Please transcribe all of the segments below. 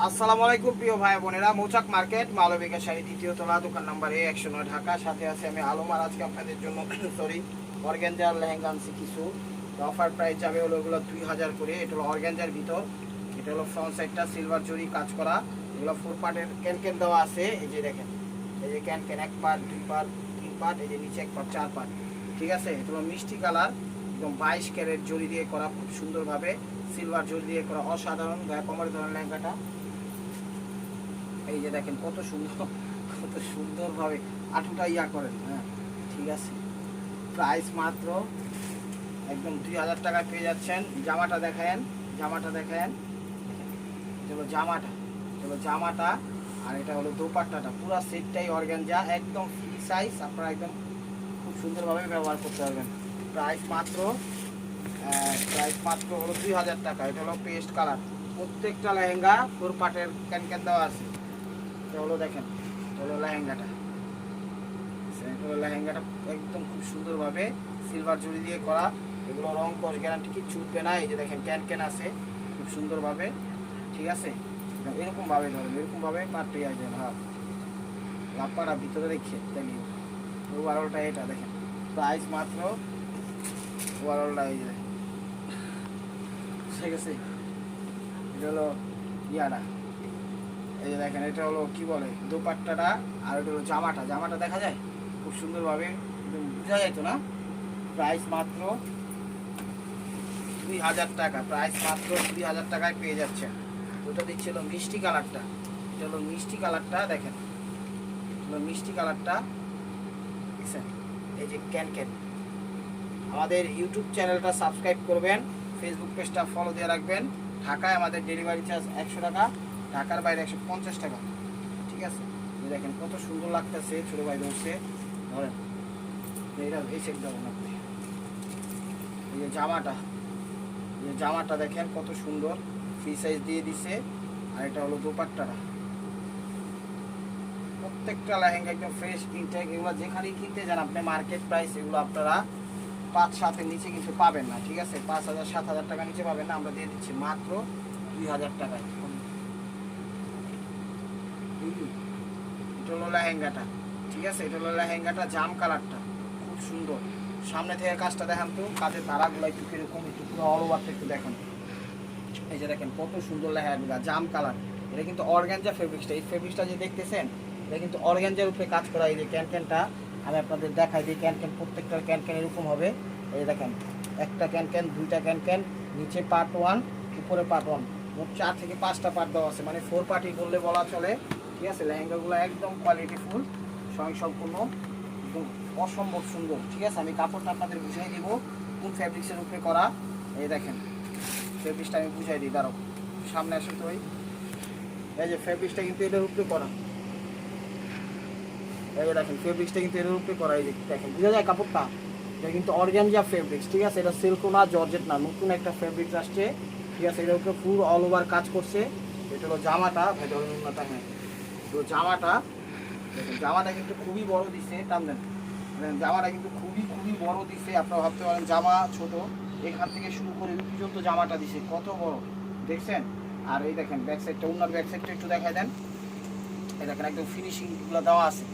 আসসালামু আলাইকুম প্রিয় ভাই বোনেরা, মৌচাক মার্কেট মালবিকা শাড়ি দ্বিতীয় তলা, দোকান নাম্বার A 109 ঢাকা। সাথে আছে আমি আলম। আর আজকে আপনাদের জন্য সরি অর্গানজার লেহেঙ্গা আনছি কিছু। অফার প্রাইস যাবে হলো এগুলো 2000 করে। এটা হলো অর্গানজার ভিতর, এটা হলো ফ্রন্ট সাইডটা সিলভার জরি কাজ করা। এগুলো 4 পার্টের ক্যান দেওয়া আছে। এই যে দেখেন, এই যে ক্যান 1 পার্ট 2 পার্ট 3 পার্ট, এই যে নিচে 1 পার্ট 4 পার্ট, ঠিক আছে। এটা হলো মিষ্টি কালার, একদম 22 ক্যারেট জরি দিয়ে করা, খুব সুন্দরভাবে সিলভার জরি দিয়ে করা, অসাধারণ কমার ধরনের লেহেঙ্গাটা। এই যে দেখেন কত সুন্দর, কত সুন্দরভাবে আঠুটা করেন। হ্যাঁ, ঠিক আছে। প্রাইস মাত্র একদম 2000 টাকায় পেয়ে যাচ্ছেন। জামাটা দেখেন, জামাটা দেখেন, চলো জামাটা, চলো জামাটা। আর এটা হলো দোপাট্টাটা, পুরো সেটটাই অর্গানজা, একদম ফ্রি সাইজ। আপনারা একদম খুব সুন্দরভাবে ব্যবহার করতে পারবেন। প্রাইস মাত্র হলো 2000 টাকা। এটা হলো পেস্ট কালার, প্রত্যেকটা লেহেঙ্গা 4 পার্টের ক্যান দেওয়া আছে। হলো দেখেন, হলো লেহেঙ্গাটা, হলো লেহেঙ্গাটা একদম খুব সুন্দরভাবে সিলভার জুড়ি দিয়ে করা। এগুলো রং কস গ্যারান্টি কিচ্ছু উঠবে না। এই যে দেখেন ক্যান আছে খুব সুন্দরভাবে, ঠিক আছে। এরকমভাবে ধরেন, এরকমভাবে পাটে আসবেন। হ্যাঁ, লাপাড়া ভিতরে রেখে তাই ওভারঅলটা এটা দেখেন। প্রাইস মাত্র ওভারঅলটা এই যে দেখেন, ঠিক আছে। এটা হলো ইয়াটা, এই যে দেখেন, এটা হলো কি বলে দোপাট্টাটা। আর এটা হলো জামাটা, জামাটা দেখা যায় খুব সুন্দরভাবে, একদম বোঝা যায় তো না। প্রাইস মাত্র 2000 টাকা। প্রাইস মাত্র 2000 টাকায় পেয়ে যাচ্ছে। ওটা দিচ্ছে হলো মিষ্টি কালারটা, এটা হলো মিষ্টি কালারটা দেখেন, হলো মিষ্টি কালারটা, দেখছেন। এই যে ক্যান। আমাদের ইউটিউব চ্যানেলটা সাবস্ক্রাইব করবেন, ফেসবুক পেজটা ফলো দিয়ে রাখবেন। ঢাকায় আমাদের ডেলিভারি চার্জ 100 টাকা, ঢাকার বাইরে 150 টাকা, ঠিক আছে। দেখেন কত সুন্দর লাগতেছে, ছোটো ভাই ধরছে, ধরেন এইটা এই চেক দেবেন আপনি। এই যে জামাটা, এই যে জামাটা দেখেন কত সুন্দর, ফ্রি সাইজ দিয়ে দিছে। আর এটা হলো দোপাট্টাটা, প্রত্যেকটা লেহেঙ্গা একদম ফ্রেশ ইনটেক। এগুলো যেখানেই কিনতে যান আপনি মার্কেট প্রাইস, এগুলো আপনারা 5-7-এর নিচে কিন্তু পাবেন না, ঠিক আছে। 5000-7000 টাকা নিচে পাবেন না। আমরা দিয়ে দিচ্ছি মাত্র 2000 টাকায়। এটা হলো লেহেঙ্গাটা, ঠিক আছে। এটা হলো লেহেঙ্গাটা, জাম কালারটা খুব সুন্দর। সামনে থেকে কাজটা দেখান তো, কাজের ধারাগুলো একটু কিরকম, একটু পুরো অল ওভারটা একটু দেখেন। এই যে দেখেন কত সুন্দর লেহেঙ্গা, জাম কালার। এটা কিন্তু অর্গানজা ফেব্রিক্সটা, এই ফেব্রিক্সটা যে দেখতেছেন এটা কিন্তু অর্গানজার উপরে কাজ করা। এই যে ক্যানটা আমি আপনাদের দেখাই দিই, ক্যান প্রত্যেকটার ক্যান এরকম হবে। এই যে দেখেন, একটা ক্যান, দুইটা ক্যান, নিচে পার্ট 1, উপরে পার্ট 1, মোট 4 থেকে 5টা পার্ট দেওয়া আছে, মানে 4 পার্টই বললে বলা চলে, ঠিক আছে। লেহেঙ্গাগুলো একদম কোয়ালিটিফুল, স্বয়ংসম্পূর্ণ, একদম অসম্ভব সুন্দর, ঠিক আছে। আমি কাপড়টা আপনাদের বুঝিয়ে দিব কোন ফ্যাব্রিক্সের উপরে করা। এই দেখেন ফেব্রিক্সটা আমি বুঝাই দিই, দাঁড়াও সামনে আসে তো। এই যে ফেব্রিক্সটা কিন্তু এটার উপরে করা, এই যে দেখেন ফেব্রিক্সটা কিন্তু এটার উপরে করা। এই যে দেখেন বুঝা যায় কাপড়টা, এটা কিন্তু অর্গানজা ফেব্রিক্স, ঠিক আছে। এটা সিল্কও না, জর্জেট না, নতুন একটা ফেব্রিক্স আসছে, ঠিক আছে। এটার উপরে ফুল অল ওভার কাজ করছে। এটা হলো জামাটা, ভেতর উন্নতা। হ্যাঁ, তো জামাটা দেখেন, জামাটা কিন্তু খুবই বড় দিছে, টান দেন, জামাটা কিন্তু খুবই বড় দিছে। আপনারা ভাবতে পারেন জামা ছোট, এখান থেকে শুরু করে এই পর্যন্ত জামাটা দিছে কত বড়, দেখছেন। আর এই দেখেন ব্যাক সাইডটা, অন্য ব্যাক সাইডটা একটু দেখাই দেন। এই দেখেন একদম ফিনিশিংগুলো দেওয়া আছে,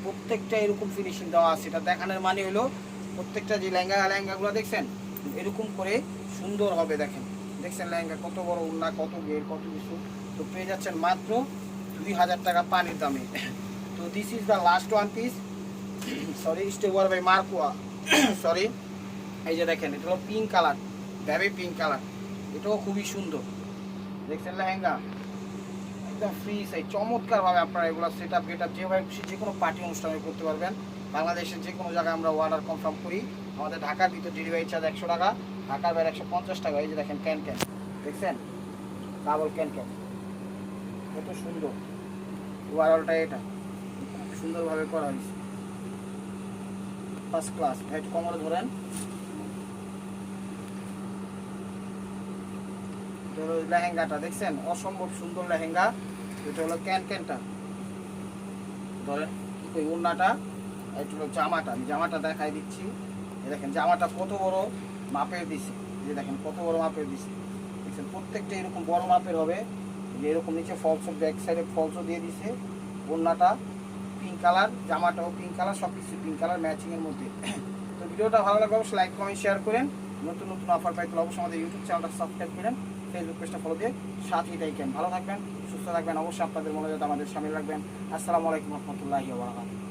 প্রত্যেকটা এরকম ফিনিশিং দেওয়া আছে। এটা দেখানোর মানে হলো প্রত্যেকটা যে লেহেঙ্গাগুলো দেখছেন এরকম করে সুন্দর হবে। দেখেন, দেখছেন লেহেঙ্গা কত বড়, উন্না কত ঘের, কত কিছু। তো পেয়ে যাচ্ছেন মাত্র 2000 টাকা পানির দামে। তো this is the last one piece, sorry, স্টেওয়ার বাই মার্কোয়া, সরি। এই যে দেখেন, এটা হলো pink colour, baby pink colour, এটাও খুবই সুন্দর। দেখছেন লেহেঙ্গা একদম ফ্রি সাইজ, চমৎকারভাবে আপনারা এগুলো সেট আপ যেভাবে খুশি যে কোনো পার্টি অনুষ্ঠানে করতে পারবেন। বাংলাদেশের যে কোনো জায়গায় আমরা অর্ডার কনফার্ম করি। আমাদের ঢাকার ভিতর ডেলিভারি চার্জ 100 টাকা, ঢাকার বাইরে 150 টাকা। এই যে দেখেন ক্যান, দেখছেন ডাবল ক্যান, কত সুন্দর। ওভারঅলটা এটা খুব সুন্দরভাবে করা হয়েছে, ফার্স্ট ক্লাস। একটু কোমরে ধরেন, লেহেঙ্গাটা দেখছেন অসম্ভব সুন্দর লেহেঙ্গা। এটা হলো ক্যানটা ধরেন, কি কই ওড়নাটা, এটা হলো জামাটা। আমি জামাটা দেখাই দিচ্ছি। দেখেন জামাটা কত বড় মাপের দিছে, যে দেখেন কত বড় মাপের দিছে, দেখছেন প্রত্যেকটা এরকম বড় মাপের হবে। যে এরকম নিচে ফলসও ব্যাক সাইডে ফলসও দিয়ে দিছে, ওড়নাটা পিঙ্ক কালার, জামাটাও পিঙ্ক কালার, সব কিছু পিঙ্ক কালার ম্যাচিংয়ের মধ্যে। তো ভিডিওটা ভালো লাগলে অবশ্যই লাইক কমেন্ট শেয়ার করেন, নতুন নতুন অফার পাইতে অবশ্যই আমাদের ইউটিউব চ্যানেলটা সাবস্ক্রাইব করেন, ফেসবুক পেজটা ফলো দিয়ে সাথেই থাকেন। ভালো থাকবেন, সুস্থ থাকবেন, অবশ্যই আপনাদের মনোযোগ আমাদের সামিল রাখবেন। আসসালামু আলাইকুম রহমতুল্লাহি ওয়া বারাকাতুহু।